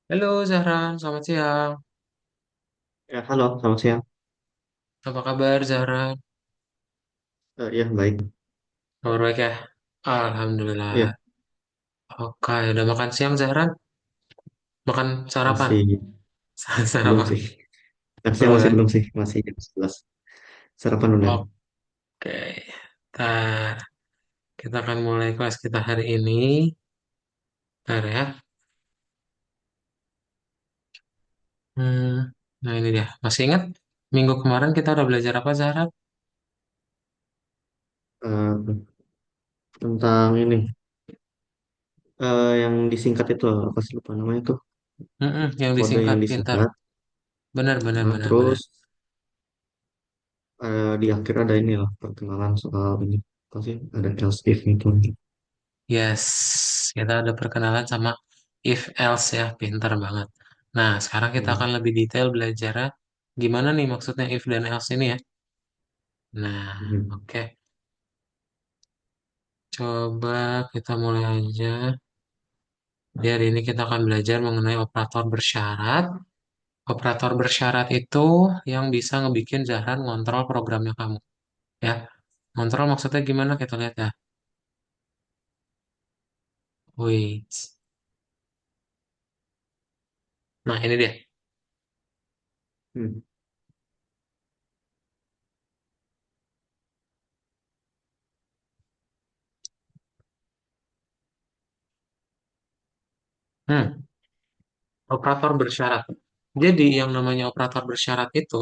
Halo Zahran, selamat siang. Ya, halo, selamat siang. Apa kabar Zahran? Ya, baik. Kabar baik ya? Alhamdulillah. Ya, Oke, udah makan siang Zahran? Makan sarapan? masih belum Sarapan? sih. Nah, siang Belum masih ya? belum sih, masih jam 11. Sarapan udah. Oke, ntar kita akan mulai kelas kita hari ini. Ntar ya. Hmm, nah ini dia. Masih ingat minggu kemarin kita udah belajar apa Zahran? Eh, Tentang ini, yang disingkat itu apa sih lupa namanya tuh? Yang Kode disingkat yang pintar. disingkat. Benar, benar, Nah, benar, benar. terus di akhir ada ini lah perkenalan soal ini. Apa sih? Ada else if itu. Yes, kita ada perkenalan sama if else ya, pintar banget. Nah, sekarang kita Ya. akan lebih detail belajar gimana nih maksudnya if dan else ini ya. Nah, Mhm. oke. Coba kita mulai aja. Di hari ini kita akan belajar mengenai operator bersyarat. Operator bersyarat itu yang bisa ngebikin Zahran ngontrol programnya kamu. Ya, ngontrol maksudnya gimana? Kita lihat ya. Wait. Nah, ini dia. Hmm. Hmm, operator bersyarat. Jadi yang namanya operator bersyarat itu,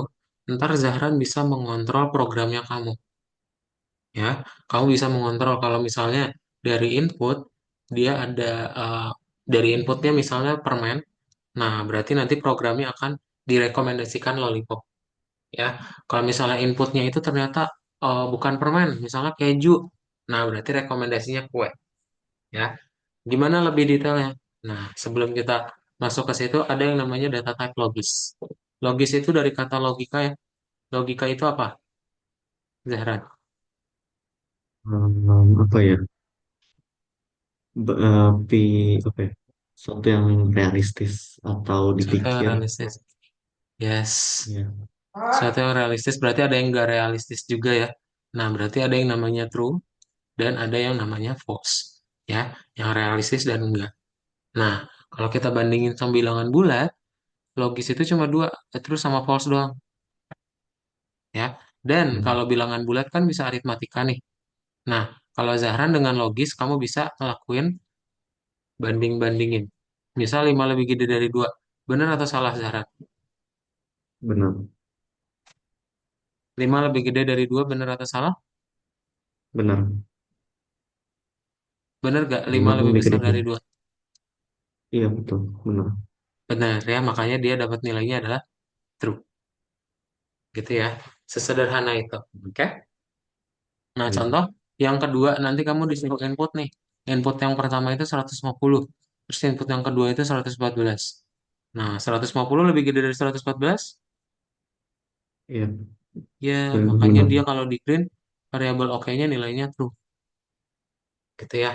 ntar Zahran bisa mengontrol programnya kamu. Ya, kamu bisa mengontrol kalau misalnya dari input, dia ada dari inputnya misalnya permen, nah berarti nanti programnya akan direkomendasikan lollipop. Ya, kalau misalnya inputnya itu ternyata bukan permen, misalnya keju, nah berarti rekomendasinya kue. Ya, gimana lebih detailnya? Nah, sebelum kita masuk ke situ, ada yang namanya data type logis. Logis itu dari kata logika ya. Logika itu apa, Zahran? Apa ya? Apa ya? Sesuatu yang realistis atau Sesuatu yang dipikir. realistis. Yes. Ya. Sesuatu yang realistis berarti ada yang nggak realistis juga ya. Nah, berarti ada yang namanya true dan ada yang namanya false. Ya, yang realistis dan enggak. Nah, kalau kita bandingin sama bilangan bulat, logis itu cuma dua, true sama false doang. Ya, dan Hmm. kalau bilangan bulat kan bisa aritmatika nih. Nah, kalau Zahran dengan logis, kamu bisa ngelakuin banding-bandingin. Misal 5 lebih gede dari 2. Benar atau salah Zahran? Benar, 5 lebih gede dari 2, benar atau salah? benar. Benar gak 5 Lima lebih lebih besar gede dari dari. 2? Iya, betul, benar. Benar ya, makanya dia dapat nilainya adalah true. Gitu ya. Sesederhana itu. Oke? Nah, Iya. contoh yang kedua, nanti kamu disuruh input nih. Input yang pertama itu 150. Terus input yang kedua itu 114. Nah, 150 lebih gede dari 114. Iya, Ya, makanya benar. dia kalau di print variabel oke-nya nilainya true, gitu ya.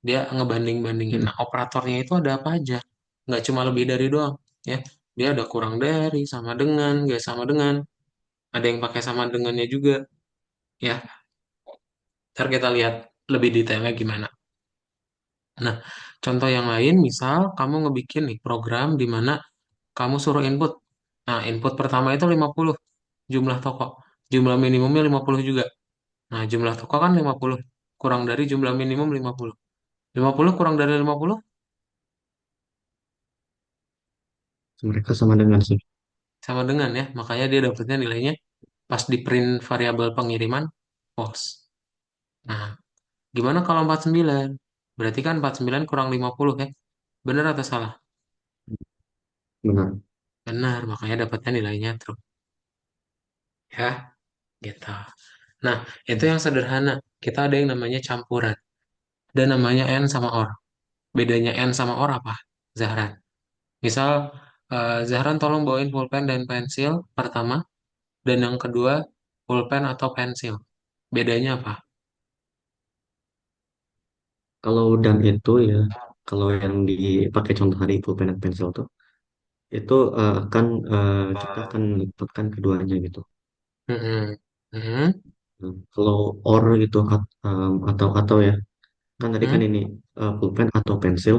Dia ngebanding-bandingin. Hmm. Nah, operatornya itu ada apa aja? Nggak cuma lebih dari doang, ya. Dia ada kurang dari, sama dengan, nggak sama dengan. Ada yang pakai sama dengannya juga, ya. Ntar kita lihat lebih detailnya gimana. Nah, contoh yang lain, misal kamu ngebikin nih program di mana kamu suruh input. Nah, input pertama itu 50 jumlah toko. Jumlah minimumnya 50 juga. Nah, jumlah toko kan 50. Kurang dari jumlah minimum 50. 50 kurang dari 50 Mereka sama dengan sih. sama dengan ya. Makanya dia dapetnya nilainya pas di print variabel pengiriman false. Nah, gimana kalau 49? Berarti kan 49 kurang 50 ya. Benar atau salah? Benar. Benar, makanya dapetnya nilainya true. Ya, gitu. Nah, itu yang sederhana. Kita ada yang namanya campuran. Dan namanya N sama OR. Bedanya N sama OR apa? Zahran. Misal, Zahran tolong bawain pulpen dan pensil pertama. Dan yang kedua, pulpen atau pensil. Bedanya apa? Kalau dan itu ya, kalau yang dipakai contoh hari pulpen dan pensil tuh, itu akan kita akan melibatkan keduanya gitu. Mm-mm. Mm-mm. Nah, kalau or gitu atau ya kan tadi kan Mm-mm. ini pulpen atau pensil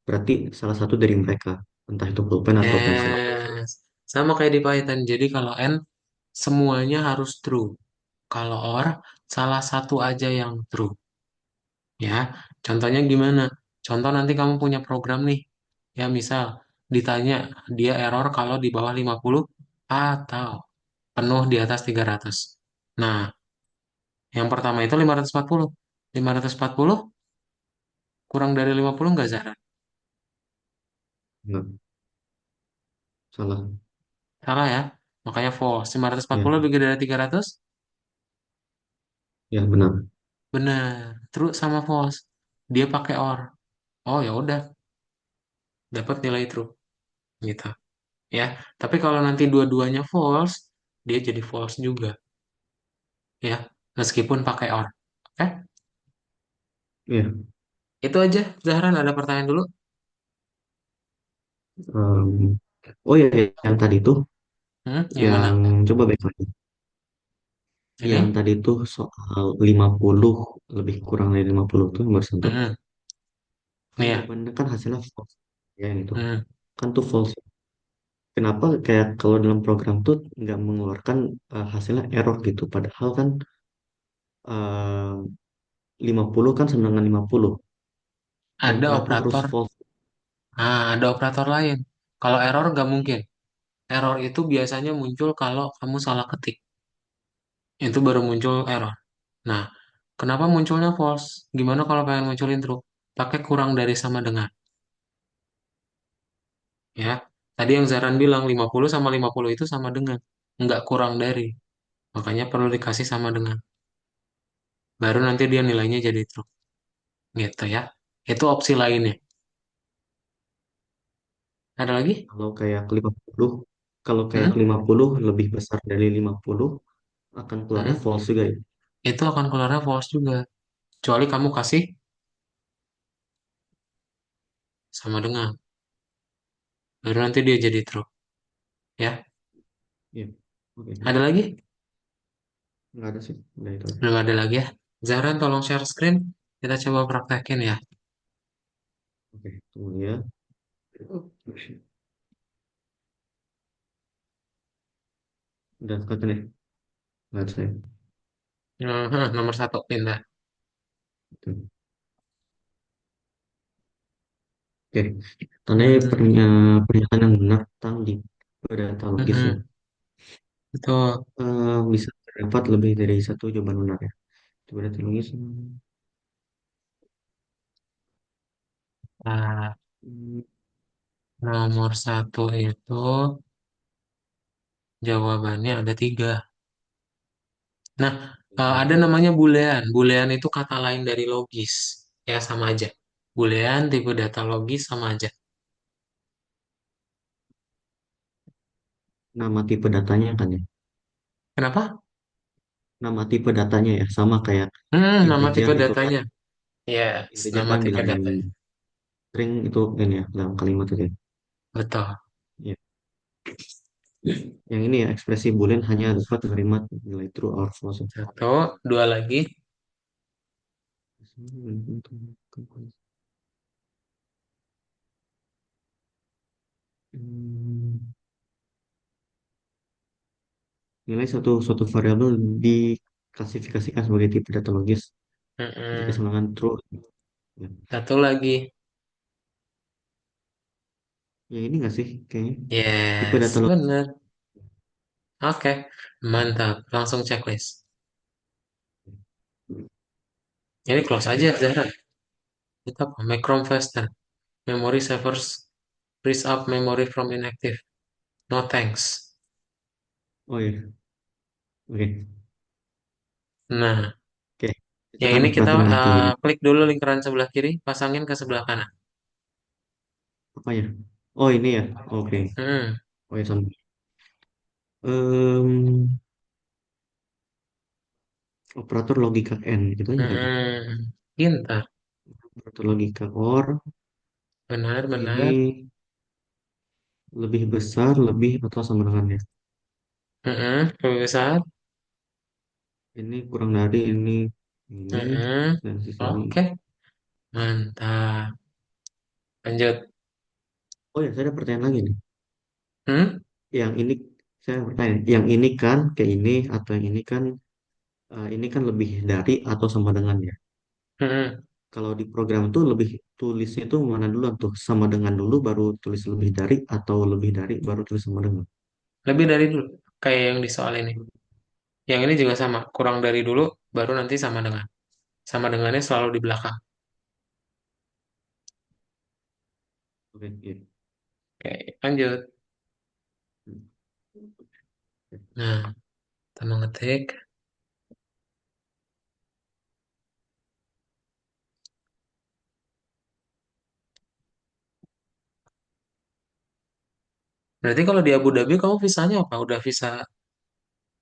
berarti salah satu dari mereka entah itu pulpen atau pensil. Yes. Sama kayak di Python. Jadi kalau N semuanya harus true. Kalau OR salah satu aja yang true. Ya, contohnya gimana? Contoh nanti kamu punya program nih. Ya, misal ditanya dia error kalau di bawah 50 atau penuh di atas 300. Nah, yang pertama itu 540. 540 kurang dari 50 nggak, Zahra? Enggak, salah. Salah ya. Makanya false. Ya, 540 lebih gede dari 300? ya benar. Benar. True sama false. Dia pakai OR. Oh ya udah, dapat nilai true gitu. Ya. Tapi kalau nanti dua-duanya false, dia jadi false juga ya. Meskipun pakai OR. Oke? Ya, Itu aja. Zahran ada pertanyaan dulu? em, oh ya yang tadi tuh Yang mana? yang coba baik lagi. Yang Ini? tadi tuh soal 50 lebih kurang dari 50 tuh nomor satu. Hmm. Kan Nih ya. jawabannya kan hasilnya false. Ya yang itu. Hmm. Kan tuh false. Kenapa kayak kalau dalam program tuh nggak mengeluarkan hasilnya error gitu. Padahal kan eh, 50 kan sama dengan 50. Dan Ada kenapa harus operator. false? Ada operator lain. Kalau error nggak mungkin. Error itu biasanya muncul kalau kamu salah ketik. Itu baru muncul error. Nah, kenapa munculnya false? Gimana kalau pengen munculin true? Pakai kurang dari sama dengan. Ya, tadi yang Zaran bilang 50 sama 50 itu sama dengan. Nggak kurang dari. Makanya perlu dikasih sama dengan. Baru nanti dia nilainya jadi true. Gitu ya. Itu opsi lainnya. Ada lagi? Kalau kayak 50, kalau kayak Hmm? 50 lebih besar dari 50 akan keluarnya Hmm? false juga ya. Itu akan keluarnya false juga. Kecuali kamu kasih sama dengan. Baru nanti dia jadi true. Ya. Iya. Oke, Ada lagi? nggak ada sih. Udah itu aja. Belum ada lagi ya. Zahran tolong share screen. Kita coba praktekin ya. Oke, tunggu ya. Udah kelihatan ya? Nggak saya. Nomor satu, pindah. Oke. Oke. Tandai Hmm, pernyataan yang benar tentang di data logis ya. hmm, betul. Bisa terdapat lebih dari satu jawaban benar ya. Coba data logis. Nah, Hmm, nomor satu itu jawabannya ada tiga. Nah, ada Satu, namanya boolean. Boolean itu kata lain dari logis. Ya, sama aja. Boolean tipe data logis sama aja. nama tipe datanya kan ya. Kenapa? Nama tipe datanya ya sama kayak Nama integer tipe gitu kan. datanya. Yes, Integer nama kan tipe bilangin datanya. string itu ini ya dalam kalimat itu ya. Betul. Ya. Yang ini ya ekspresi boolean hanya dapat menerima nilai true or false. Satu, dua lagi. Hmm, nilai suatu suatu variabel diklasifikasikan sebagai tipe data logis jika Mm-mm. sama dengan true. Ya, Satu lagi. ya ini nggak sih kayaknya tipe data Yes, logis. benar. Oke, mantap. Langsung checklist. Ini close aja, Zahra. Kita apa? Make Chrome faster. Memory savers frees up memory from inactive. No thanks. Oh ya, oke. Nah, Oke, itu yang kan ini kita berarti nanti klik dulu lingkaran sebelah kiri, pasangin ke sebelah kanan. apa ya? Oh ini ya, oke. Hmm, Oh ya sama. Em, operator logika n itu aja kali. Pintar. Operator logika or Benar, ini benar. lebih besar, lebih atau sama dengannya. Lebih besar. Ini kurang dari ini, Mm-mm. dan sisanya. Oke, mantap. Lanjut. Oh ya, saya ada pertanyaan lagi nih. Hmm? Yang ini, saya bertanya, yang ini kan ke ini, atau yang ini kan lebih dari atau sama dengannya. Mm-mm. Kalau di program tuh lebih tulisnya tuh mana dulu tuh? Sama dengan dulu, baru tulis lebih dari, atau lebih dari, baru tulis sama dengan. Lebih dari dulu. Kayak yang di soal ini. Yang ini juga sama. Kurang dari dulu, baru nanti sama dengan. Sama dengannya selalu di belakang. Oke, iya. Oke, lanjut. Nah, kita mengetik. Berarti kalau di Abu Dhabi kamu visanya apa? Udah visa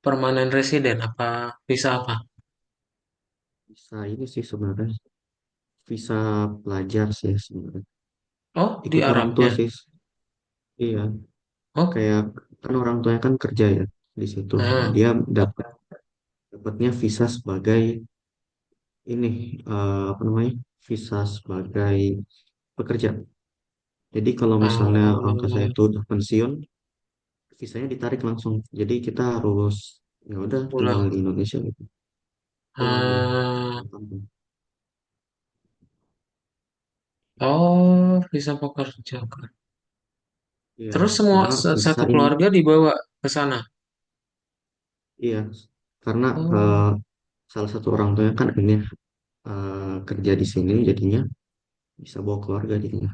permanen residen apa visa apa? Bisa ini sih sebenarnya, visa pelajar sih sebenarnya. Oh, di Ikut orang tua Arabnya. sih. Iya, Oh, kayak kan orang tuanya kan kerja ya di situ. Nah, nah. dia dapatnya visa sebagai ini, apa namanya? Visa sebagai pekerja. Jadi kalau misalnya orang tua saya Oh, itu udah pensiun, visanya ditarik langsung. Jadi kita harus ya udah tinggal pulang. di Indonesia gitu. Pulang ya, Ah, pulang kampung. oh, visa pekerja. Iya, Terus semua karena visa satu ini, keluarga dibawa ke sana. iya, karena Oh, salah satu orang tuanya kan ini kerja di sini, jadinya bisa bawa keluarga jadinya.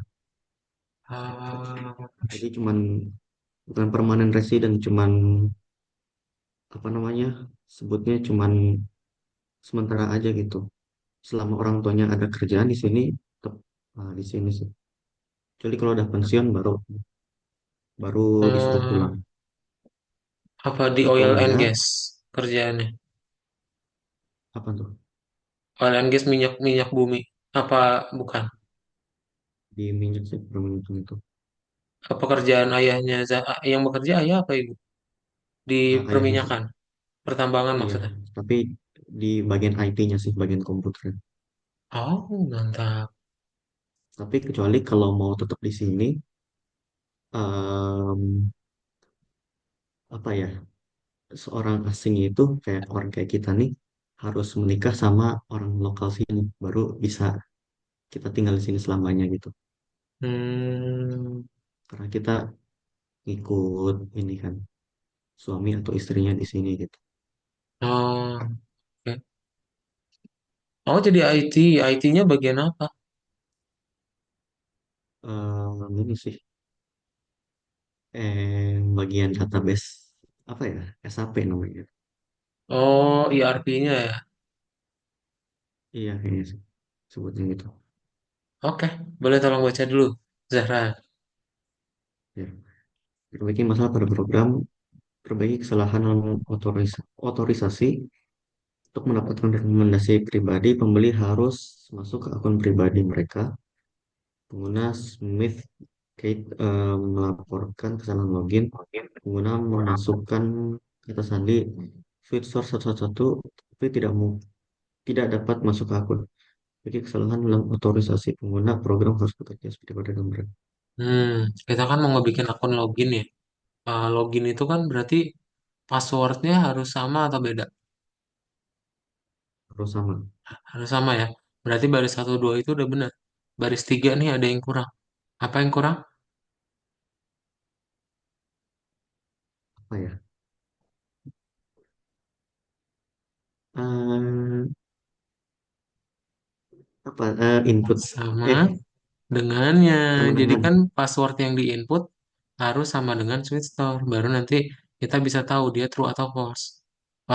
ah, Jadi cuman bukan permanen resident, cuman apa namanya, sebutnya cuman sementara aja gitu. Selama orang tuanya ada kerjaan di sini, tetap di sini sih. Jadi kalau udah pensiun baru baru disuruh pulang. hmm, apa di Tapi oil kalau and enggak, gas kerjaannya? apa tuh? Oil and gas minyak minyak bumi. Apa bukan? Di minyak sih perminyak itu. Apa pekerjaan ayahnya yang bekerja ayah apa ibu? Di Ayahnya sih. perminyakan, pertambangan Iya, maksudnya. tapi di bagian IT-nya sih, bagian komputer. Oh, mantap. Tapi kecuali kalau mau tetap di sini, em, apa ya, seorang asing itu kayak orang kayak kita nih harus menikah sama orang lokal sini, baru bisa kita tinggal di sini selamanya gitu. Hmm, Karena kita ngikut ini kan, suami atau istrinya di sini gitu. oh, oke. Oh, jadi IT. IT-nya bagian apa? Ini sih, bagian database apa ya, SAP namanya. Oh, ERP-nya ya. Iya kayaknya sih sebutnya gitu. Oke, boleh tolong baca dulu, Zahra. Ya, perbaiki masalah pada program, perbaiki kesalahan dalam otorisasi. Untuk mendapatkan rekomendasi pribadi, pembeli harus masuk ke akun pribadi mereka. Pengguna Smith Kate melaporkan kesalahan login. Pengguna memasukkan kata sandi Fitsor 111 tapi tidak dapat masuk ke akun. Jadi kesalahan dalam otorisasi pengguna program harus bekerja seperti pada gambar. Hmm, kita kan mau ngebikin akun login ya. Login itu kan berarti passwordnya harus sama atau beda? Terus sama Harus sama ya. Berarti baris satu 2 itu udah benar. Baris 3 nih ada yang kurang. Apa yang kurang? apa ya? Eh, apa input Sama eh dengannya. sama Jadi dengan kan password yang di input harus sama dengan Sweet Store. Baru nanti kita bisa tahu dia true atau false.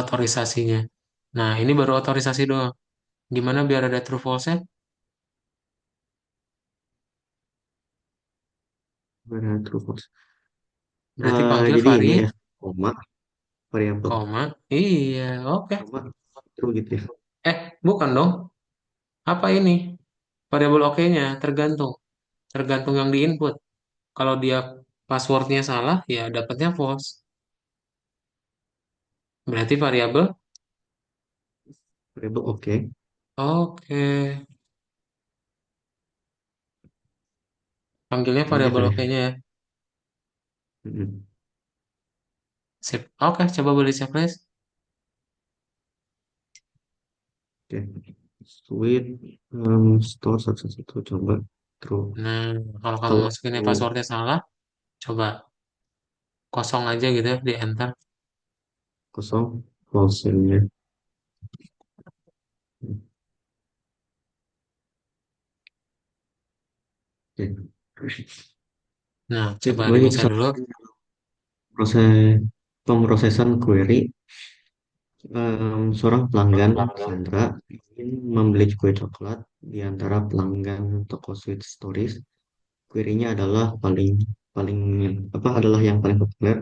Otorisasinya. Nah, ini baru otorisasi doang. Gimana biar ada true false-nya? true false. Berarti panggil Jadi ini ya, koma variabel koma. Iya, oke. koma true gitu ya. Bukan dong. Apa ini? Variabel oke-nya tergantung. Tergantung yang di input. Kalau dia Passwordnya salah, ya dapatnya false. Berarti variabel. Variabel oke. Oke. Panggilnya Ini variabel kan ya. oke-nya ya. Mm-mm. Sip. Oke, coba boleh checklist. Oke. Sweet store satu satu coba true. Nah, kalau kamu Kalau masukinnya passwordnya salah, coba kosong aja gitu ya, di enter. kosong false-nya. Oke. Nah, Oke, coba gue ini dibaca bisa dulu. proses pemrosesan query. Seorang pelanggan Sandra ingin membeli kue coklat di antara pelanggan toko Sweet Stories. Query-nya adalah paling paling apa adalah yang paling populer.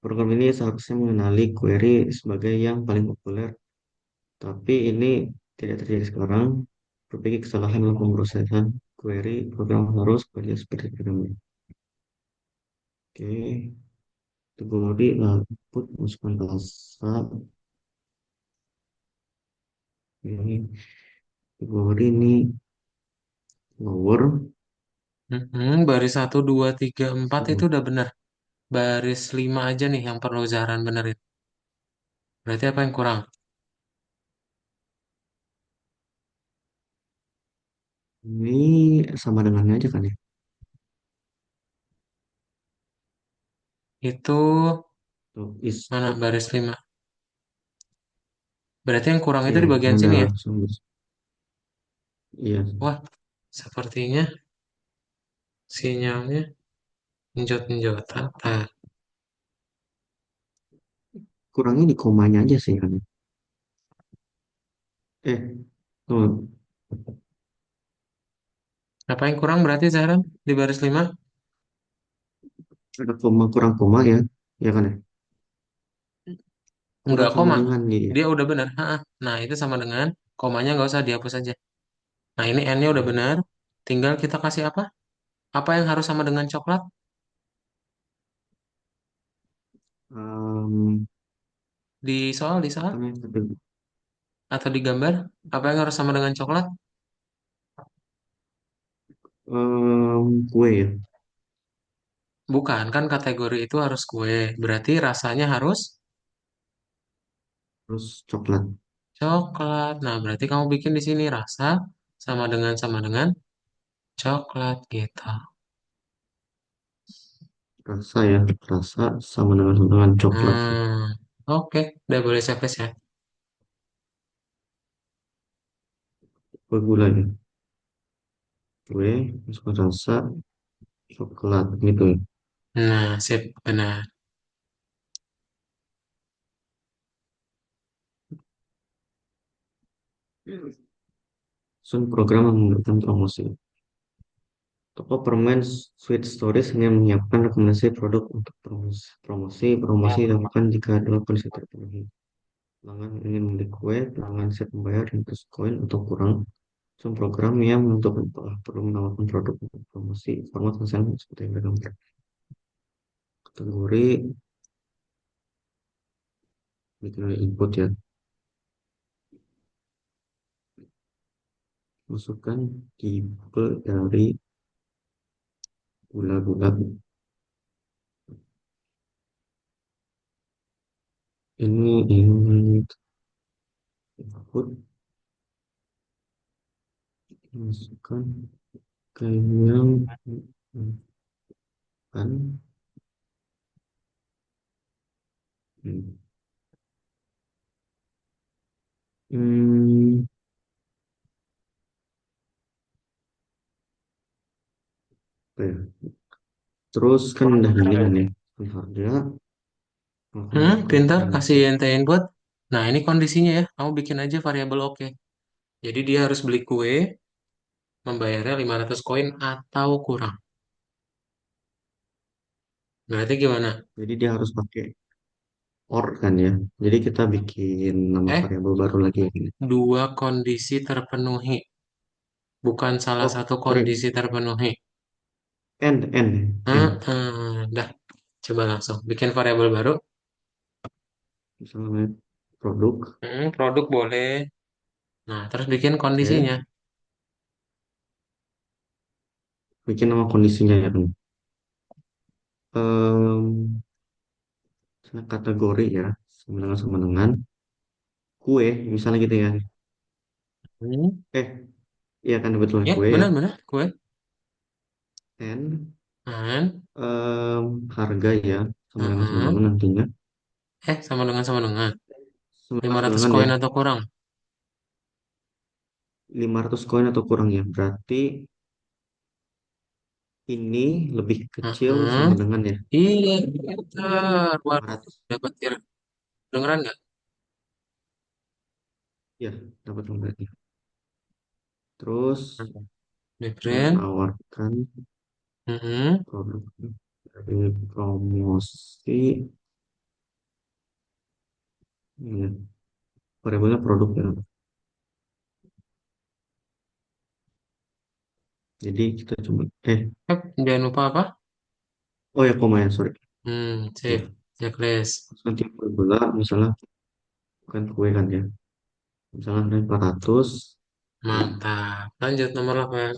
Program ini seharusnya mengenali query sebagai yang paling populer, tapi ini tidak terjadi sekarang. Berbagai kesalahan dalam pemrosesan query program harus bekerja seperti ini. Oke, kategori output masukkan bahasa ini kategori ini lower. Baris satu 2 3 4 itu So, udah benar. Baris 5 aja nih yang perlu Zahran benerin. Berarti apa yang kurang? ini sama dengannya aja kan ya? Itu So, is mana baris 5? Berarti yang kurang itu ya di bagian mana sini ya. iya Wah, sepertinya sinyalnya njot-njotan. Nah, kurangnya di komanya aja sih kan. Oh, apa yang kurang berarti Zahran di baris 5? ada koma kurang koma ya, ya kan ya? Enggak Kurang sama koma. dengan nih. Dia udah benar. Ha-ha. Nah, itu sama dengan komanya nggak usah dihapus aja. Nah, ini N-nya udah Ya. benar. Tinggal kita kasih apa? Apa yang harus sama dengan coklat? Em, Di soal apa nih? atau di gambar? Apa yang harus sama dengan coklat? Kue ya, Bukan, kan kategori itu harus kue. Berarti rasanya harus terus coklat. coklat. Nah, berarti kamu bikin di sini rasa sama dengan coklat gitu. Rasa ya, rasa sama dengan coklat. Hmm, oke, udah boleh save ya. Kue gula ya, kue, terus rasa, coklat gitu ya. Nah, sip, benar. Sun program memberikan promosi. Toko permen Sweet Stories hanya menyiapkan rekomendasi produk untuk promosi. Promosi dilakukan jika dua kondisi terpenuhi. Pelanggan ingin membeli kue, pelanggan siap membayar interest koin atau kurang. Some program yang untuk perlu menawarkan produk untuk promosi format pesan seperti yang bergambar. Kategori bikin input ya. Masukkan tipe dari gula-gula. Ini input masukkan ke yang kan. Hmm, apa ya? Terus kan udah milih kan ya. Ini harga, melakukan Pintar, melakukan kasih ente input. Nah, ini kondisinya ya. Kamu bikin aja variabel oke. Jadi dia harus beli kue, membayarnya 500 koin atau kurang. Berarti gimana? jadi dia harus pakai or kan ya. Jadi kita bikin nama Eh, variabel baru lagi ya. dua kondisi terpenuhi. Bukan salah Oh, satu sorry. kondisi terpenuhi. N. Dah, coba langsung bikin variabel baru. Misalnya produk, Produk boleh. Nah, terus bikin oke. kondisinya. Bikin nama kondisinya ya kan. Misalnya kategori ya, sama dengan kue, misalnya gitu ya. Hmm, Eh, iya kan betul ya, kue ya. benar-benar kue. N, Kan? harga ya, sama Heeh. dengan nantinya. Sama dengan. Sama 500 dengan ya, koin atau kurang. 500 koin atau kurang ya. Berarti ini lebih kecil Heeh. sama dengan ya, Iya, pintar. Waduh, 500. dapat dengeran nggak? Ya, dapat berarti. Terus Di print. menawarkan Heeh. produk dari promosi, ya, variabelnya produk ya. Jadi kita coba, Jangan lupa apa? oh ya koma ya, sorry. Save. Ya, Checklist. terus nanti gula, misalnya bukan kue kan ya. Misalnya ada 400, Mantap. Lanjut nomor 8.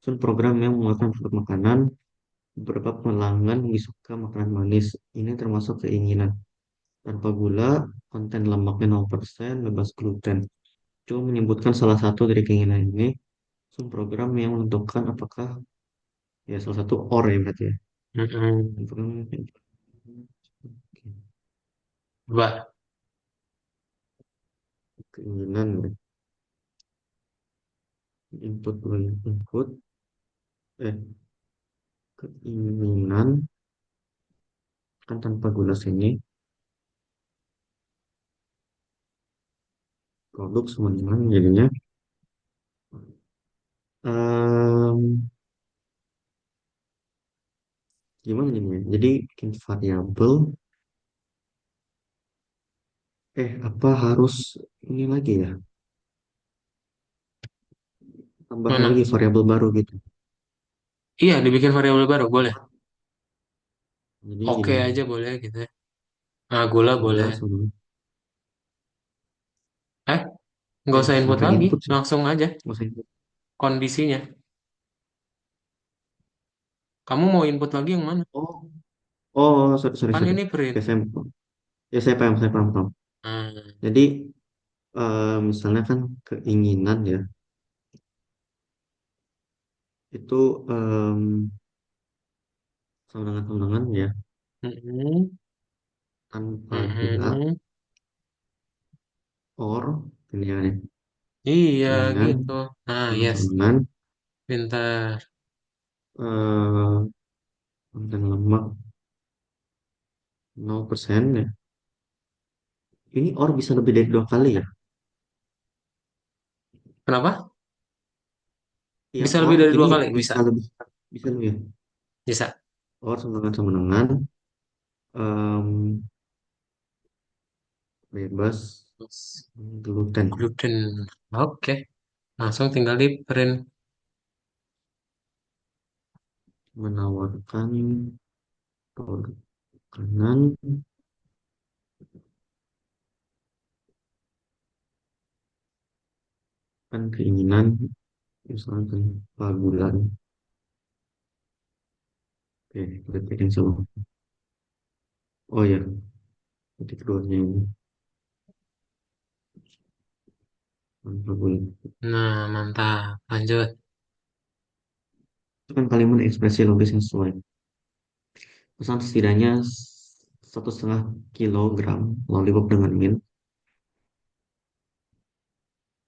sun program yang mengeluarkan produk makanan, beberapa pelanggan lebih suka makanan manis. Ini termasuk keinginan. Tanpa gula, konten lemaknya 0%, bebas gluten. Cuma menyebutkan salah satu dari keinginan ini, sun program yang menentukan apakah, ya salah satu or ya berarti ya. Mm-mm. Menentukan Coba. keinginan ya. Input dulu ya. Eh, Keinginan kan tanpa gula sini, produk sama dengan jadinya. Em, Gimana jadinya? Jadi bikin variabel, apa harus ini lagi ya? Tambah Mana? lagi variabel baru gitu. Iya, dibikin variabel baru. Boleh. Jadi Oke gini, aja boleh gitu ya. Nah, gula boleh. gula sama, Eh, nggak usah input ngapain lagi. input sih? Langsung aja. Nggak usah input. Kondisinya. Kamu mau input lagi yang mana? Oh, oh, sorry, sorry, Kan sorry. ini Oke, print. ya saya paham, saya paham, paham. Hmm, Jadi misalnya kan keinginan ya, itu sama dengan ya, mm-mm, tanpa gula, mm-mm. or, ini ya, Iya keinginan gitu. Nah, yes. sama dengan Pintar. eh, konten lemak 0% ya. Ini or bisa lebih dari 2 kali ya. Kenapa? Ya Bisa or lebih dari ini 2 kali? Bisa. bisa lebih ya. Bisa. Or sama dengan em, bebas Terus, gluten, gluten. Oke. Langsung tinggal di print. menawarkan produk makanan kan keinginan misalkan pagulan. Oke, kita bikin semua. Oh ya, titik keduanya ini pagulan. Nah, mantap. Lanjut. Itu kan kalimat ekspresi logis yang sesuai. Pesan setidaknya 1,5 kilogram lollipop dengan mint.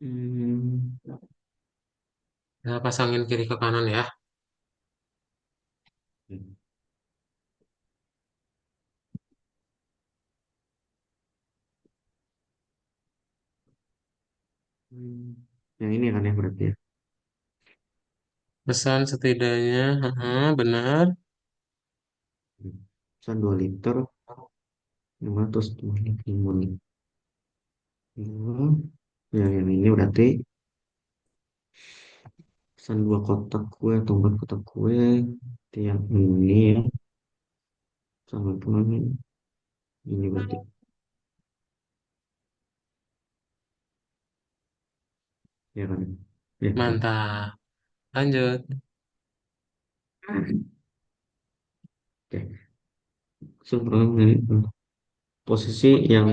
Hmm, Nah, pasangin kiri ke kanan ya. hmm, yang ini kan ya berarti ya. Pesan setidaknya. Benar. Pesan 2 liter 525. Ya, yang ini berarti pesan dua kotak kue atau empat kotak kue yang ini ya sama teman ini berarti ya kan ya oke. Mantap. Lanjut. Oke. Sebelum ini posisi yang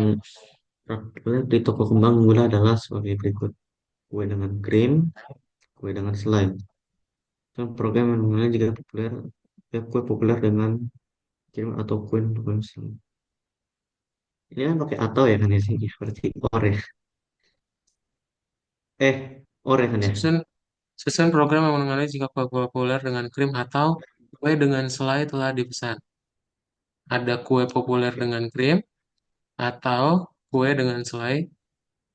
populer di toko kembang gula adalah sebagai berikut: kue dengan krim, kue dengan selai. Dan program yang dimulai jika populer, ya kue populer dengan krim atau kue dengan selai. Ini kan pakai atau ya kan ya sih, seperti or ya. Or ya kan ya. Susun, susun program yang mengenai jika kue populer dengan krim atau kue dengan selai telah dipesan. Ada kue populer dengan krim atau kue dengan selai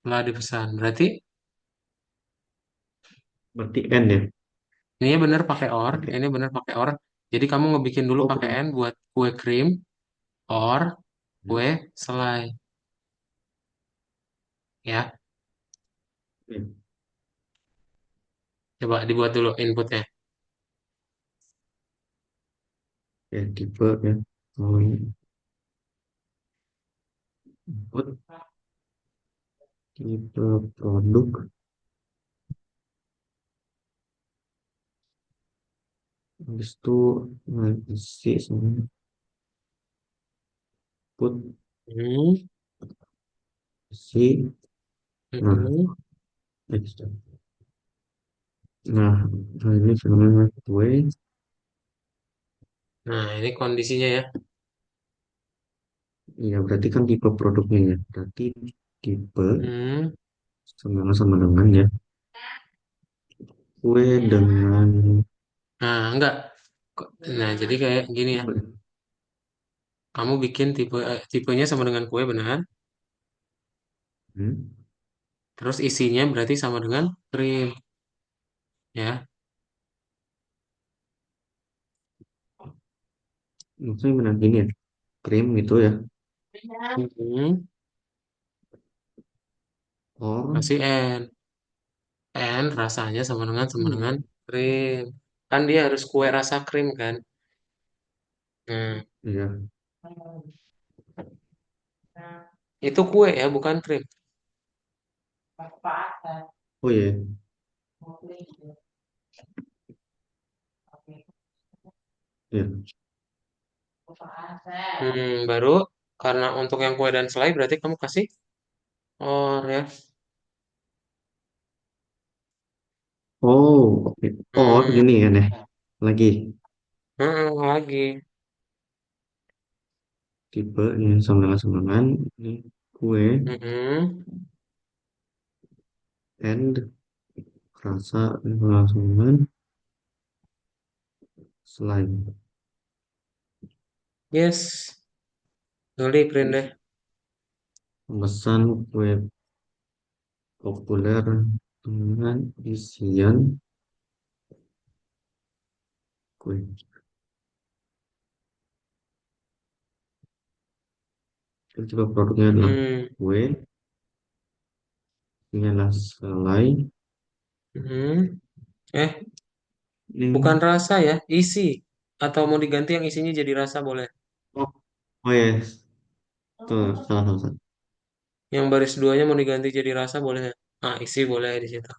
telah dipesan. Berarti Berarti N ya. ini bener pakai or, Pakai ini bener pakai or. Jadi kamu ngebikin dulu oh pakai pakai N buat kue krim, or, hmm, kue selai. Ya, ya, coba dibuat dulu inputnya. ya, tipe ya. Oh, input tipe produk habis itu isi sama put Hmm, isi nah hmm. next. Nah, ini fenomena kue. Nah, ini kondisinya ya. Ya, berarti kan tipe produknya ya. Berarti tipe Hmm. sama dengan ya. Kue dengan Nah, enggak. Nah, jadi kayak gini ya. tipe. Kamu bikin tipenya sama dengan kue benar. Hmm. Terus isinya berarti sama dengan krim, ya. Maksudnya benar gini ya. Krim gitu ya. Hmm. Or, Kasih N. N rasanya sama dengan hmm, krim. Kan dia harus kue rasa krim kan. Nah, ya. itu kue ya, bukan krim. Oh ya, ya. Baru karena untuk yang kue dan selai berarti kamu kasih or ya. Oh, oke. Or Hmm, gini ya deh. Lagi lagi. tipe yang sama dengan ini kue Hmm, and rasa sama dengan slime. yes, Nuli print deh. Pemesan kue populer dengan isian kue. Coba produknya adalah Hmm, kue, ini adalah selai. hmm. Eh, bukan Ini, rasa ya, isi. Atau mau diganti yang isinya jadi rasa boleh. oh, oh ya, tuh, salah, salah, salah. Yang baris duanya mau diganti jadi rasa boleh. Ah, isi boleh di situ.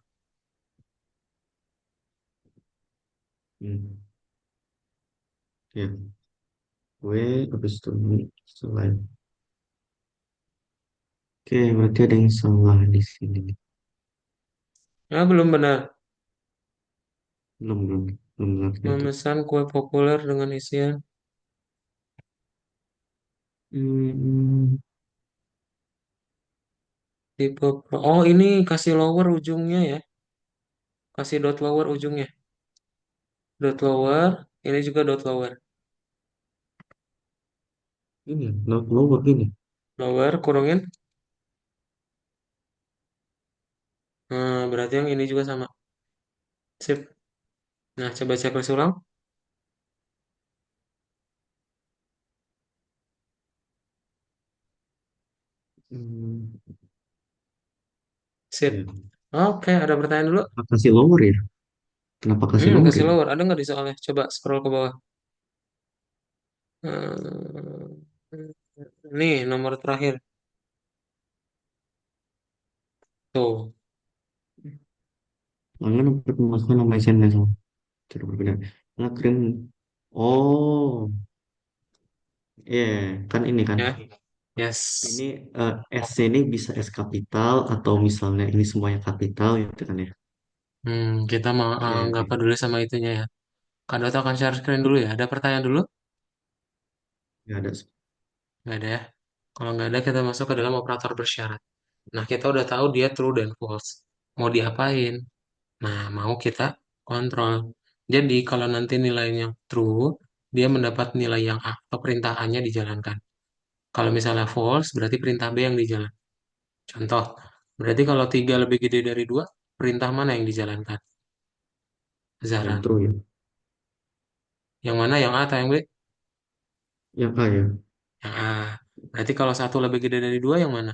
Hmm, ya, kue, habis itu ini selai. Oke, berarti ada yang salah di sini. Ah, belum benar. Belum, belum, belum benar itu. Memesan kue populer dengan isian Hmm, tipe Oh, ini kasih lower ujungnya ya. Kasih dot lower ujungnya. Dot lower, ini juga dot lower. ini, not lower ini. Lower kurungin. Nah, berarti yang ini juga sama. Sip. Nah, coba cek ulang. Hmm, Sip. ya. Oke, ada pertanyaan dulu? Apa kasih lower ya? Kenapa kasih lower Kasih ya? lower. Ada nggak di soalnya? Coba scroll ke bawah. Hmm, nih nomor terakhir. Tuh. Pelanggan dapat memasukkan nama isi dan sama cara berbeda. Ngekirim. Oh, iya, kan ini kan. Ya. Yes. Ini S ini bisa S kapital atau misalnya ini semuanya kapital gitu kan ya. Kita mau Oke, nggak oke. peduli sama itunya ya. Kak Dota akan share screen dulu ya. Ada pertanyaan dulu? Ya ada. Nggak ada ya. Kalau nggak ada, kita masuk ke dalam operator bersyarat. Nah, kita udah tahu dia true dan false. Mau diapain? Nah, mau kita kontrol. Jadi, kalau nanti nilainya true, dia mendapat nilai yang A atau perintah A-nya dijalankan. Kalau misalnya false, berarti perintah B yang dijalankan. Contoh, berarti kalau 3 lebih gede dari 2, perintah mana yang dijalankan? Yang Zahran. true ya. Yang mana? Yang A atau yang B? Yang A ya. Yang A. Berarti kalau satu lebih gede dari 2, yang mana?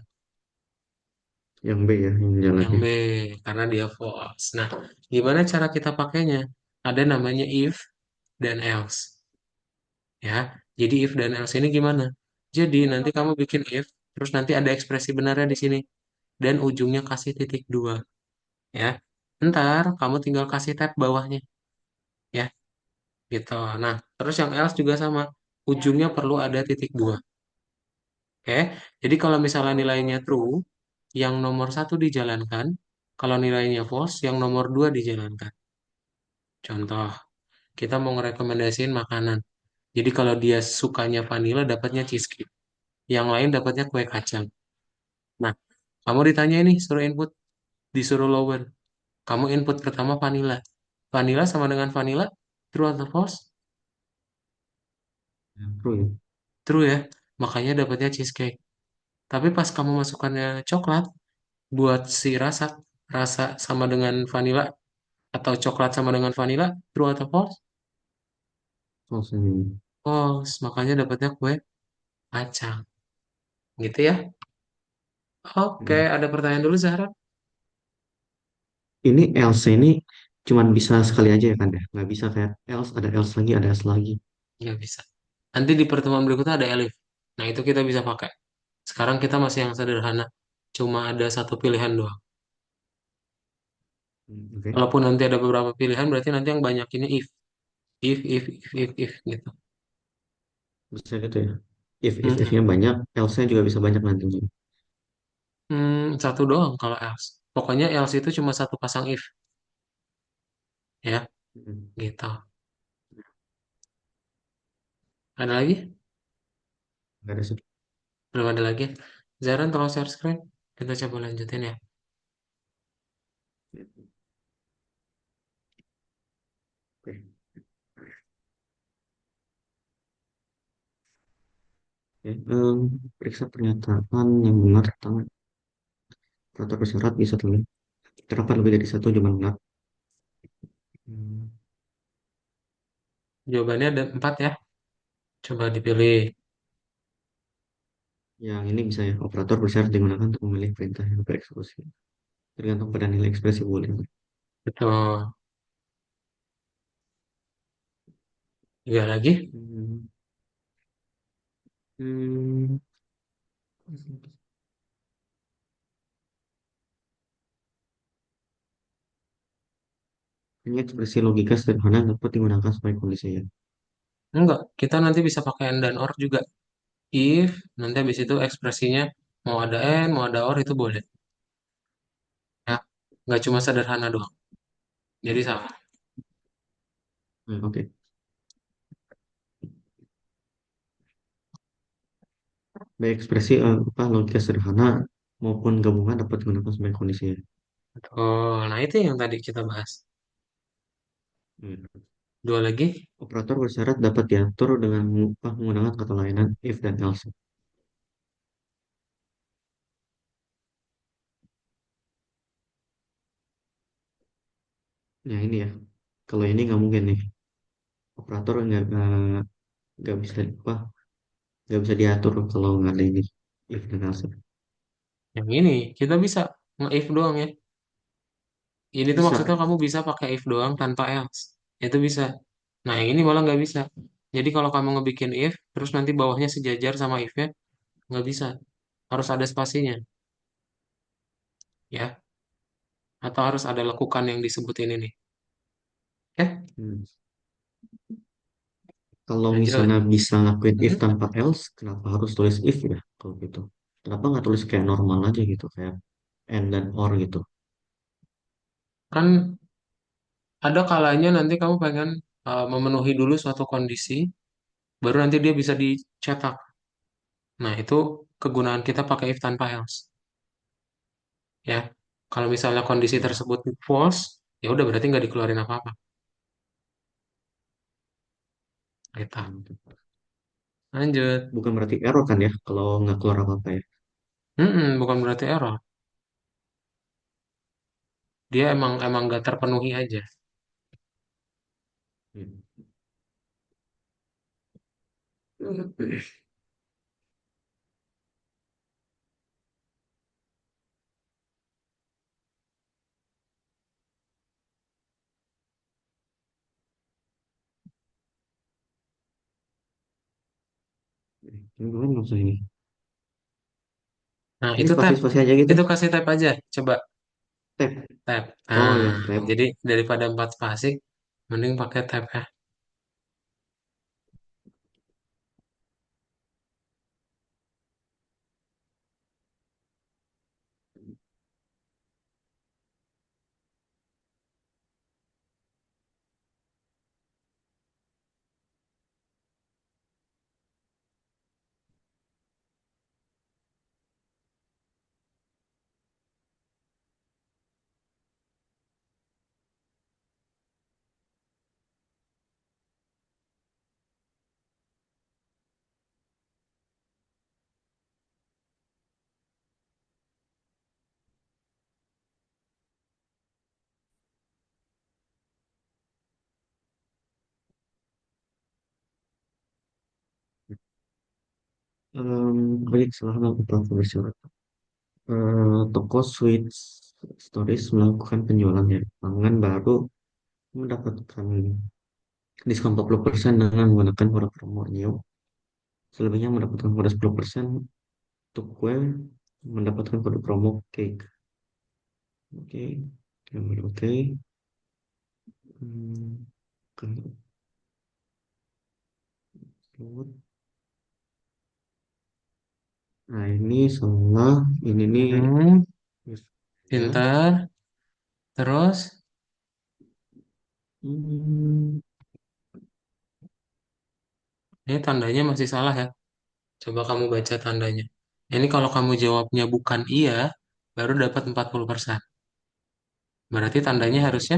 Yang B ya, yang Yang jalannya. B, karena dia false. Nah, gimana cara kita pakainya? Ada namanya if dan else. Ya, jadi if dan else ini gimana? Jadi nanti kamu bikin if, terus nanti ada ekspresi benarnya di sini. Dan ujungnya kasih titik dua. Ya, ntar kamu tinggal kasih tab bawahnya. Ya, gitu. Nah, terus yang else juga sama. Ujungnya perlu ada titik dua. Oke, jadi kalau misalnya nilainya true, yang nomor satu dijalankan. Kalau nilainya false, yang nomor dua dijalankan. Contoh, kita mau ngerekomendasiin makanan. Jadi kalau dia sukanya vanilla, dapatnya cheesecake. Yang lain dapatnya kue kacang. Nah, kamu ditanya ini, suruh input, disuruh lower. Kamu input pertama vanilla. Vanilla sama dengan vanilla, true atau false? Yang true ya. True ya. Makanya dapatnya cheesecake. Tapi pas kamu masukkannya coklat, buat si rasa, rasa sama dengan vanilla, atau coklat sama dengan vanilla, true atau false? False ini. False. Makanya dapatnya kue kacang. Gitu ya. Oke, Hmm. ada pertanyaan dulu Zahra? Ini else ini cuman bisa sekali aja ya kan ya? Nggak bisa kayak else, ada else lagi, ada else lagi. Nggak bisa. Nanti di pertemuan berikutnya ada elif. Nah, itu kita bisa pakai. Sekarang kita masih yang sederhana. Cuma ada satu pilihan doang. Oke. Walaupun nanti ada beberapa pilihan, berarti nanti yang banyak ini if. If, gitu. Bisa gitu ya. If-nya Mm-mm. banyak, else-nya juga bisa banyak nantinya. Satu doang kalau else. Pokoknya else itu cuma satu pasang if. Ya, Hmm. gitu. Ada lagi? Nggak ada sih. Belum ada lagi. Zaran, tolong share screen. Kita coba lanjutin ya. Oke. Oke. Periksa pernyataan yang benar tentang peraturan bersyarat bisa tulis. Terdapat lebih dari satu jumlah benar. Hmm. Jawabannya ada 4 ya. Coba dipilih. Yang ini bisa ya, operator bersyarat digunakan untuk memilih perintah yang bereksekusi. Tergantung pada nilai ekspresi boolean. Betul. Tiga lagi. Hmm. Hmm. Ini ekspresi logika sederhana dapat digunakan sebagai kondisi ya. Enggak, kita nanti bisa pakai and dan or juga. If, nanti habis itu ekspresinya mau ada and, mau ada or itu boleh. Ya, nggak cuma sederhana doang. Jadi sama. Oke. Baik ekspresi apa logika sederhana maupun gabungan dapat digunakan sebagai kondisi ya. Betul. Nah, itu yang tadi kita bahas. Hmm. Dua lagi. Operator bersyarat dapat diatur dengan menggunakan kata layanan if dan else. Ya ini ya. Kalau ini nggak mungkin nih. Operator nggak bisa apa nggak bisa diatur kalau nggak ada ini if dan else. Yang ini, kita bisa nge-if doang ya. Ini tuh maksudnya Bisa. kamu bisa pakai if doang tanpa else. Itu bisa. Nah, yang ini malah nggak bisa. Jadi kalau kamu ngebikin if, terus nanti bawahnya sejajar sama if-nya, nggak bisa. Harus ada spasinya, ya. Atau harus ada lekukan yang disebutin ini. Ya, Hmm. Kalau lanjut. misalnya bisa ngelakuin if Hmm, tanpa else, kenapa harus tulis if ya? Kalau gitu. Kenapa nggak tulis kayak normal aja gitu, kayak and dan or gitu? Kan ada kalanya nanti kamu pengen memenuhi dulu suatu kondisi, baru nanti dia bisa dicetak. Nah, itu kegunaan kita pakai if tanpa else. Ya, kalau misalnya kondisi Hmm. tersebut false, ya udah berarti nggak dikeluarin apa-apa. Gitu. Hmm. Lanjut. Bukan berarti error kan ya, kalau nggak keluar apa-apa ya? Bukan berarti error. Dia emang emang nggak terpenuhi aja. Hmm. Ini gimana maksudnya ini? Nah, Ini itu tab. spasi-spasi aja gitu? Itu kasih tab aja. Coba Tab. tab. Oh ya, Nah, tab. jadi daripada 4 spasi, mending pakai tab ya. Baik, selamat untuk bersurat. Toko Sweet Stories melakukan penjualan ya pangan baru mendapatkan diskon 40% dengan menggunakan kode promo NEO. Selebihnya mendapatkan kode 10% untuk kue mendapatkan kode promo cake. Oke, oke. Hmm, Nah ini semua ini nih Hmm, ya. pintar. Terus, Hmm, ini tandanya masih salah ya. Coba kamu baca tandanya. Ini kalau kamu jawabnya bukan iya, baru dapat 40%. Berarti tandanya harusnya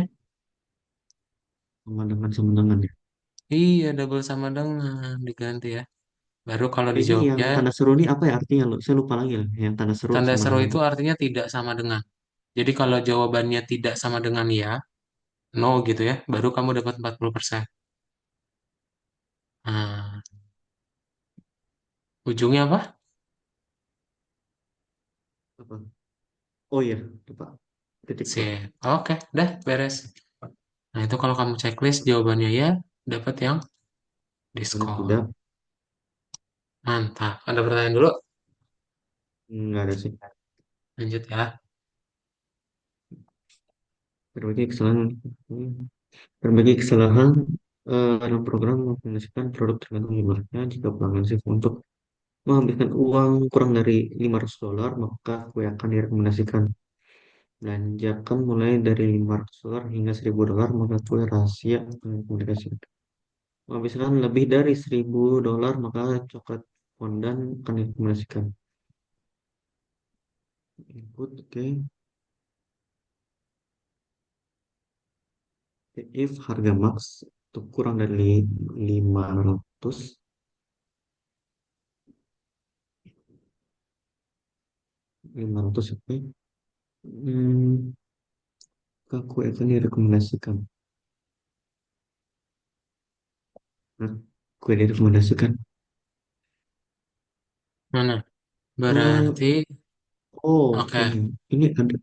sama dengan ya. iya double sama dengan diganti ya. Baru kalau Ini yang dijawabnya tanda seru ini apa ya artinya lo? Saya lupa lagi lah. Yang tanda seru tanda sama seru dengan. itu artinya tidak sama dengan. Jadi kalau jawabannya tidak sama dengan ya, no gitu ya, baru kamu dapat 40%. Nah, ujungnya apa? Apa? Oh iya, lupa. Titik dot. Sip. Oke, dah beres. Nah, itu kalau kamu checklist jawabannya ya, dapat yang Jawabannya diskon. tidak. Mantap. Ada pertanyaan dulu? Nggak ada sih. Lanjut ya. Berbagai kesalahan. Berbagai kesalahan dalam program mengoperasikan produk tergantung jumlahnya. Jika pelanggan shift untuk menghabiskan uang kurang dari $500, maka kue akan direkomendasikan. Belanjakan mulai dari $500 hingga $1.000, maka kue rahasia akan direkomendasikan. Menghabiskan lebih dari $1.000, maka coklat fondant akan direkomendasikan. Input, oke. If harga max itu kurang dari 500, 500 oke. Hmm, aku akan direkomendasikan. Nah, aku direkomendasikan. Mana? Eh, Berarti, oh, oke. oke. Ini ada.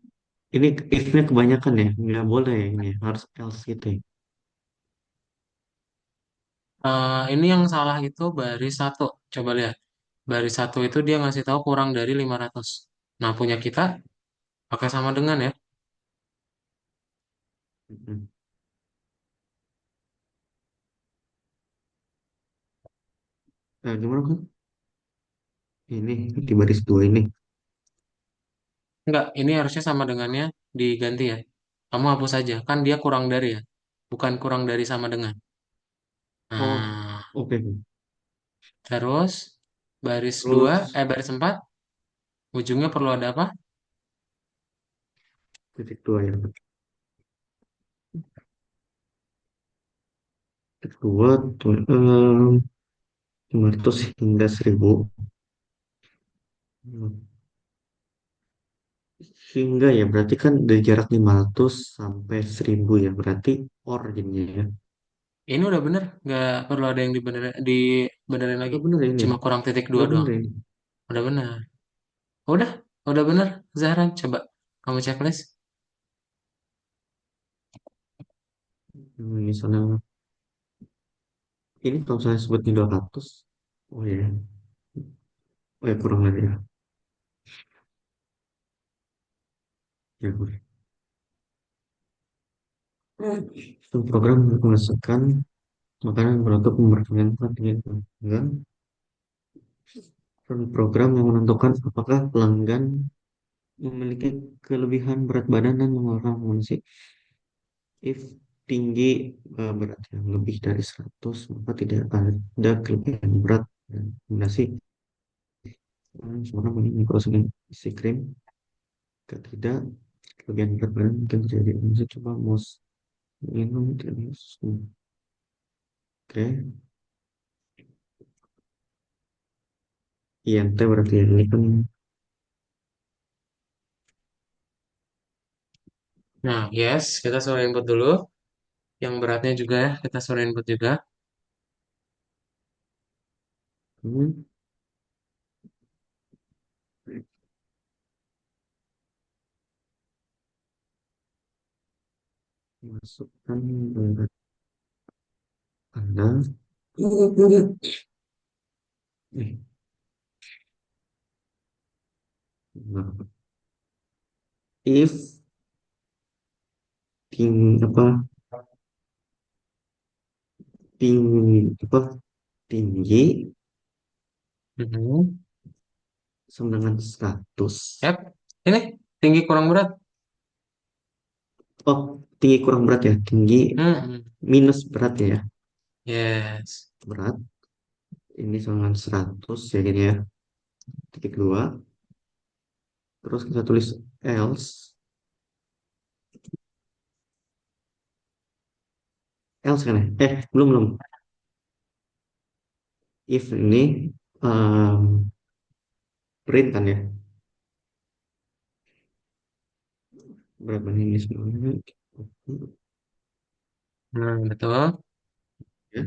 ini if-nya kebanyakan ya, nggak boleh ya ini, harus else gitu ya. Ini yang salah itu baris satu. Coba lihat. Baris satu itu dia ngasih tahu kurang dari 500. Nah, punya kita pakai sama dengan ya. Mm-mm. Gimana kan? Ini di baris dua ini. Enggak, ini harusnya sama dengannya diganti ya. Kamu hapus saja. Kan dia kurang dari ya. Bukan kurang dari sama dengan. Oh, Nah, oke. terus baris 2, Terus baris 4, ujungnya perlu ada apa? titik dua ya. Titik dua tuh 500 hingga 1000. Hingga ya berarti kan dari jarak 500 sampai 1000 ya. Berarti or jadinya ya. Ini udah bener. Nggak perlu ada yang dibenerin lagi. Udah bener ya ini. Cuma kurang titik 2 Udah bener doang. ya ini. Udah bener. Udah, udah bener. Zahra, coba kamu checklist. Misalnya ini kalau saya sebutnya 200. Oh ya. Oh ya kurang lagi ya. Ya, boleh. Sistem program memasukkan makanan beruntuk memperkenalkan dengan pelanggan. Program yang menentukan apakah pelanggan memiliki kelebihan berat badan dan mengeluarkan konsumsi. If tinggi berat yang lebih dari 100 maka tidak ada kelebihan berat dan rekomendasi seorang ini proses isi krim. Jika tidak kelebihan berat badan mungkin terjadi. Saya coba mus minum terus. Oke, INT berarti ya. Ini kan Nah, yes, kita suruh input dulu. Yang beratnya juga ya, kita suruh input juga. hmm, masukkan berat Anda. Eh, nah, if apa apa tinggi Mhm. sama dengan 100. Yap, ini tinggi kurang berat. Oh, tinggi kurang berat ya. Tinggi Hmm. minus berat ya. Yes. Berat ini sama dengan 100 ya gini ya. Titik dua. Terus kita tulis else. Else kan ya? Belum belum. If ini print kan ya. Berat badan ini sebenarnya. Nah, betul. Ya.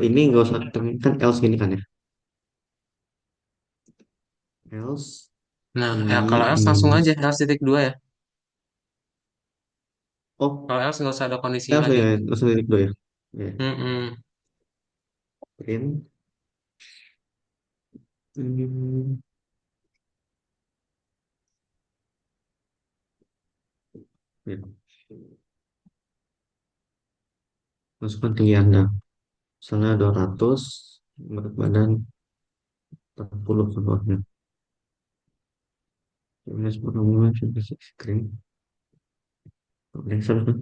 Ini nggak usah kan else gini kan ya. Else Nah, ya tinggi kalau else langsung aja, minus. else titik dua ya. Oh, Kalau else nggak usah ada kondisinya else lagi. ya. Langsung titik dua ya. Ya. Hmm. Print. Hmm, ya. Masukkan tinggi Anda. Misalnya 200, berat badan 40 contohnya. Ini sebelumnya sudah screen. Oke, salah.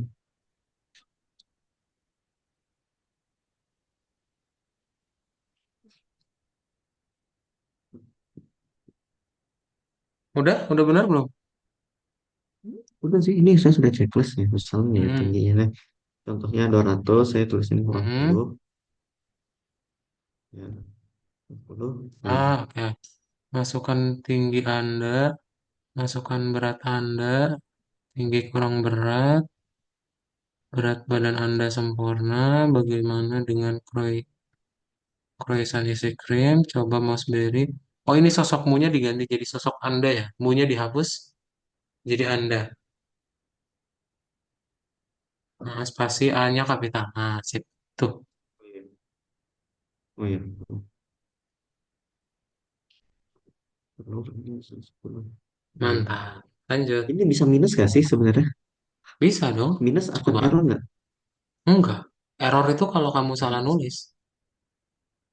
Udah benar belum? Udah sih, ini saya sudah checklist ya. Misalnya ya, Hmm. tingginya. Contohnya 200, saya tulis ini kurang Hmm. 10. Ya, 40. Nah, Oke. Masukkan tinggi Anda, masukkan berat Anda, tinggi kurang berat, berat badan Anda sempurna, bagaimana dengan croissant isi krim, coba mouse berry. Oh, ini sosok munya diganti jadi sosok Anda ya? Munya dihapus. Jadi Anda. Nah, spasi A-nya kapital. Nah, sip. Tuh, Oh iya. Oh iya. Hmm. mantap. Lanjut. Ini bisa minus gak sih sebenarnya? Bisa dong. Minus akan Coba. error nggak? Enggak. Error itu kalau kamu salah Hmm. nulis.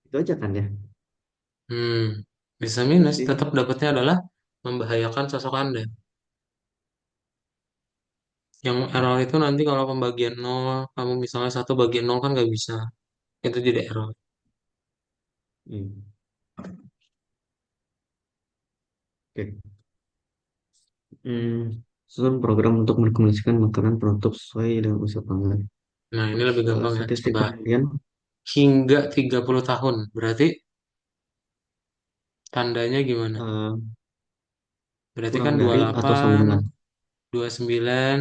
Itu aja kan ya? Hmm, bisa minus. Berarti Tetap dapatnya adalah membahayakan sosok Anda. Yang error itu nanti kalau pembagian nol, kamu misalnya satu bagian nol kan nggak bisa. Itu jadi error. hmm. Oke. Susun program untuk merekomendasikan makanan penutup sesuai dengan usia pelanggan. Nah, ini lebih gampang ya. Statistik Coba. pelanggan Hingga 30 tahun. Berarti tandanya gimana? eh, Berarti kurang kan dari atau sama 28, dengan 29.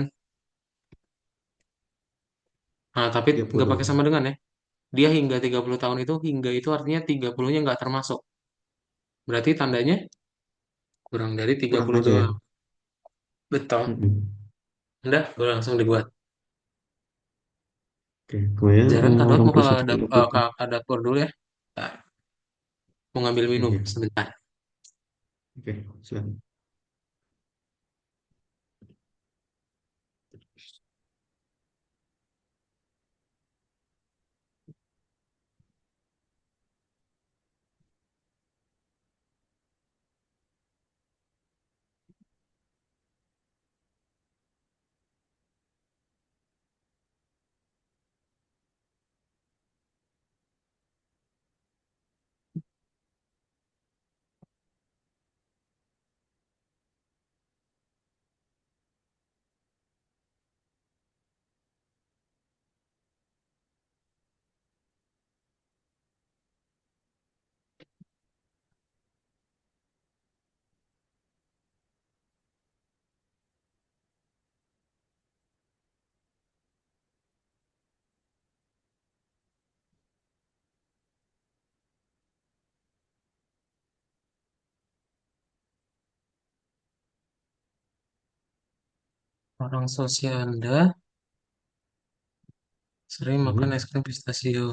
Nah, tapi nggak 30. pakai sama dengan ya. Dia hingga 30 tahun itu, hingga itu artinya 30-nya nggak termasuk. Berarti tandanya kurang dari tiga Kurang puluh aja ya. doang. Betul. Mm-mm. Udah, gue langsung dibuat. Oke, gue ya Jaran Kadot orang mau per 1 kilo. ke dapur dulu ya. Nah, mau ngambil minum Iya, sebentar. oke, silakan. Orang sosial Anda sering makan Hmm. es krim pistachio.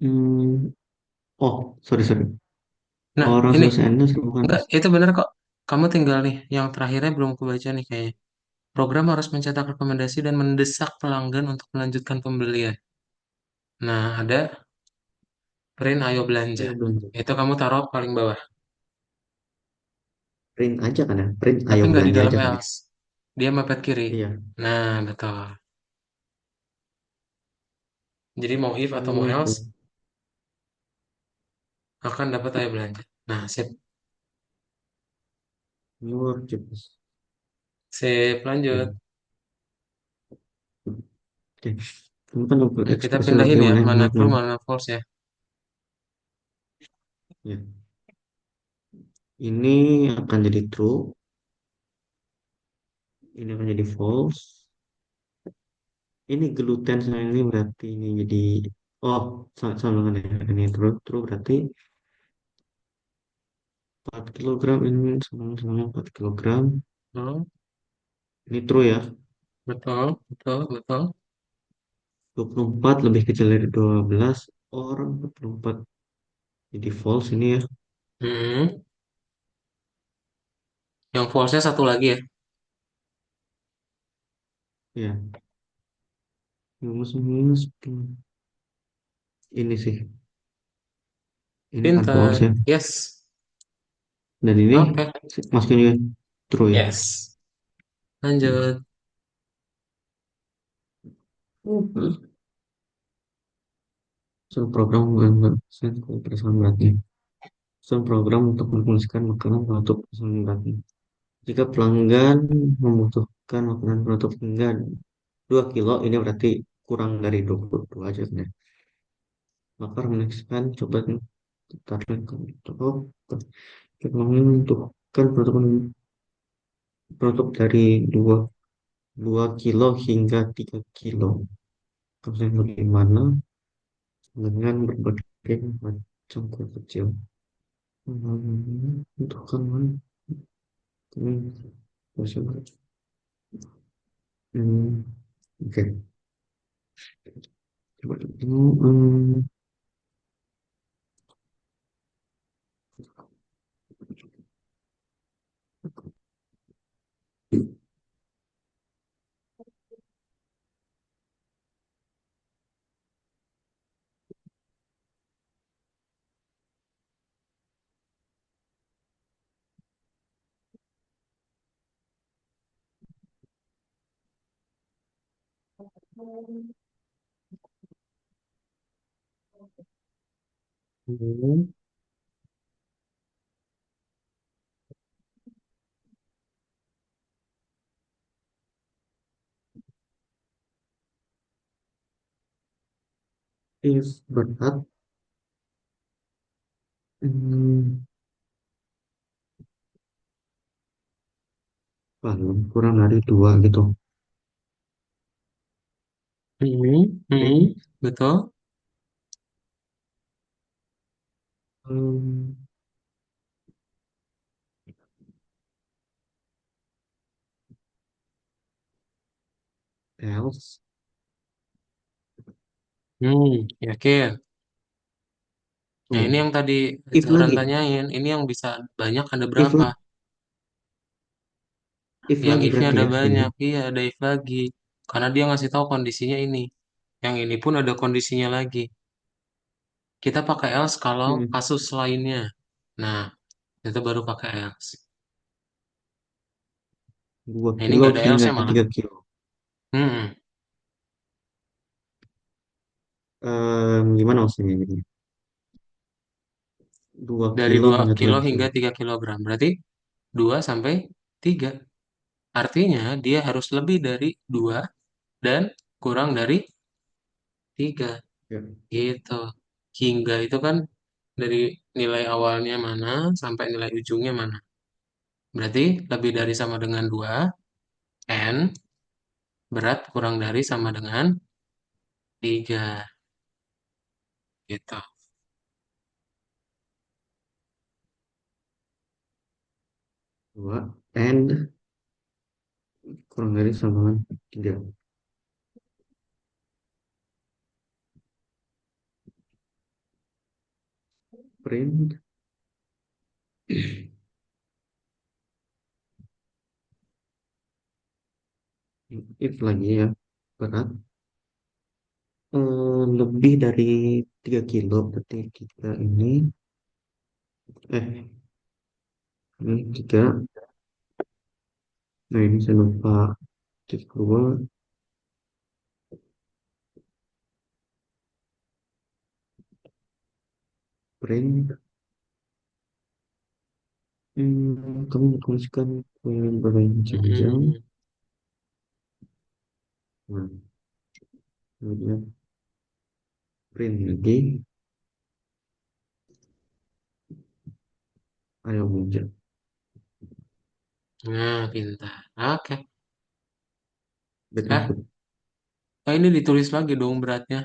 Hmm, oh, sorry, sorry. Nah, Orang ini selesai Anda bukan enggak, itu benar kok. Kamu tinggal nih, yang terakhirnya belum kebaca nih kayaknya. Program harus mencetak rekomendasi dan mendesak pelanggan untuk melanjutkan pembelian. Nah, ada print ayo belanja. ayo belanja. Itu kamu taruh paling bawah. Print aja kan ya? Print Tapi ayo nggak di belanja dalam aja kan ya? else. Dia mepet kiri. Iya. Nah, betul. Jadi mau if atau mau Oh, else, tuh. akan dapat ayo belanja. Nah, sip. Your chips. Sip, lanjut. Oke. Oke. Kamu kan udah Nah, kita ekspresi pindahin latihan ya, mana yang mana benar true, nih? mana false ya. Ya. Ini akan jadi true. Ini akan jadi false. Ini gluten sama ini berarti ini jadi oh sama dengan ya. Ini true, true berarti 4 kilogram ini sama 4 kilogram. Betul, Ini true ya. betul, betul, betul. 24 lebih kecil dari 12 orang 24 jadi false ini ya. Hmm. Yang false-nya satu lagi ya. Ya, minus minus ini sih. Ini akan false Pinter. ya. Yes. Dan ini Oke. masukin juga true ya. Yes. Hmm. Lanjut. Suatu program saya perasaan beratnya. Suatu program untuk menuliskan makanan penutup perasaan beratnya. Jika pelanggan membutuhkan makanan penutup hingga 2 kilo, ini berarti kurang dari 22 aja kan ya. Maka menekan coba tarik ke toko. Pelanggan membutuhkan penutup dari 2 kilo hingga 3 kilo. Kemudian bagaimana dengan berbagai macam kue kecil. Untuk kan Hmm, maksudnya, hmm, oke. Coba dulu. Hmm, is berat. Hmm, kurang dari dua gitu. Hmm, Ring. betul. Hmm, else. Yakin. Nah, ini Oh, yang tadi if Zahran lagi. tanyain, ini yang bisa banyak ada If berapa? lagi. If Yang lagi if-nya berarti ada ya ini. banyak, iya ada if lagi. Karena dia ngasih tahu kondisinya ini. Yang ini pun ada kondisinya lagi. Kita pakai else kalau Hmm, kasus lainnya. Nah, itu baru pakai else. dua Nah, ini kilo nggak ada hingga else-nya malah. 3 kilo. Hmm, Gimana maksudnya ini? Dua dari kilo 2 hingga tiga kilo hingga kilo. 3 kilogram. Berarti 2 sampai 3. Artinya dia harus lebih dari 2 dan kurang dari 3. Ya. Gitu. Hingga itu kan dari nilai awalnya mana sampai nilai ujungnya mana. Berarti lebih dari sama dengan 2 N, berat kurang dari sama dengan 3. Gitu. Dua and kurang dari sama dengan 3. Print if lagi ya berat lebih dari 3 kilo berarti kita eh ini 3. Nah ini saya lupa cek keluar print. Kamu tuliskan berbagai jenjang. Mm-mm. Nah, kemudian print lagi. Ayo muncul. Nah, pintar. Oke. Bad Eh, input. ini ditulis lagi dong beratnya.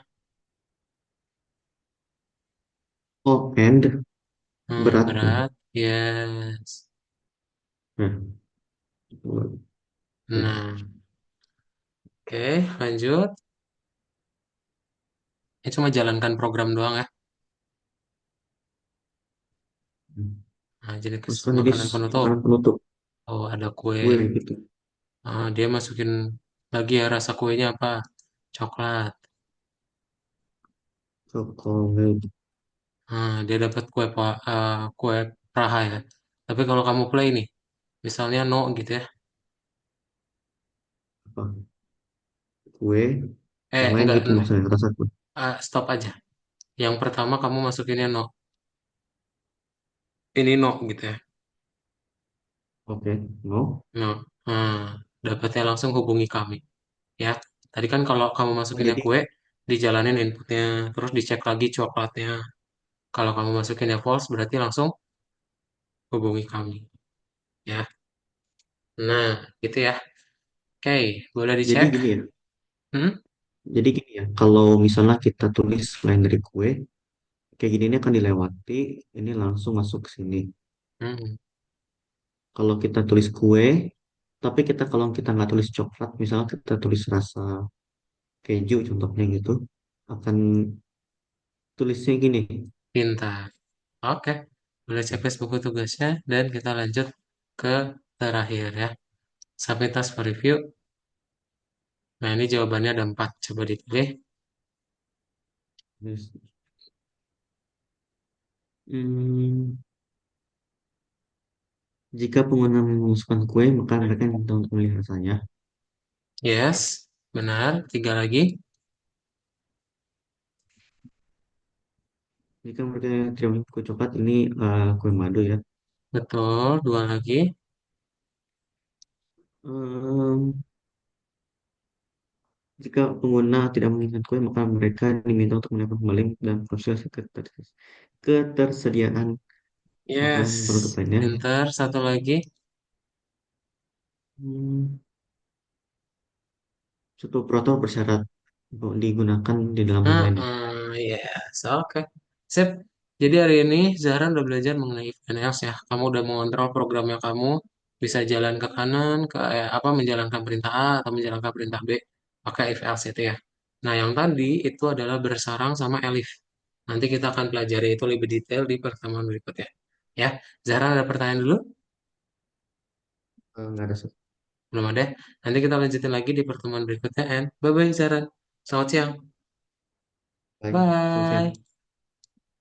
Oh, and berat tuh. Berat. Yes. Nah, oke. Nah, oke, lanjut. Ini cuma jalankan program doang ya. Nah, jadi Masukkan jadi makanan penutup. makanan penutup Oh, ada kue. kue gitu. Dia masukin lagi ya rasa kuenya apa? Coklat. Coklat Dia dapat kue Praha ya. Tapi kalau kamu play nih, misalnya no gitu ya. apa? Kue yang lain Enggak, gitu maksudnya rasa kue. stop aja. Yang pertama kamu masukinnya no. Ini no gitu ya. Oke, no. No. Dapatnya langsung hubungi kami. Ya. Tadi kan kalau kamu Oh, masukinnya jadi kue, dijalanin inputnya, terus dicek lagi coklatnya. Kalau kamu masukinnya false, berarti langsung hubungi kami. Ya. Nah, gitu ya. Oke, boleh jadi dicek. gini ya. Hmm? Jadi gini ya. Kalau misalnya kita tulis selain dari kue, kayak gini ini akan dilewati. Ini langsung masuk ke sini. Hmm. kalau kita tulis kue, tapi kalau kita nggak tulis coklat, misalnya kita tulis rasa keju contohnya gitu, akan tulisnya gini. Pintar. Oke, boleh checklist buku tugasnya dan kita lanjut ke terakhir ya. Submit task for review. Nah, ini jawabannya ada 4. Coba dipilih. Terus, hmm, jika pengguna memasukkan kue, maka mereka minta untuk memilih rasanya. Yes, benar. 3 lagi. Jika mereka tidak memilih kue coklat, ini kue madu ya. Betul. 2 lagi. Em, jika pengguna tidak menginginkan kue, maka mereka diminta untuk melakukan kembali dan proses ketersediaan makanan penutup Yes, lainnya. pintar. Satu lagi. Hmm, Suatu operator bersyarat untuk digunakan di dalam domainnya. Yes, oke. Sip. Jadi hari ini Zahra udah belajar mengenai if and else ya. Kamu udah mengontrol programnya kamu bisa jalan ke kanan, ke apa menjalankan perintah A atau menjalankan perintah B pakai if else itu ya. Nah, yang tadi itu adalah bersarang sama elif. Nanti kita akan pelajari itu lebih detail di pertemuan berikutnya. Ya, Zahra ada pertanyaan dulu? Nggak ada Belum ada. Nanti kita lanjutin lagi di pertemuan berikutnya. And bye-bye Zahra. Selamat siang. baik, sosial. Bye.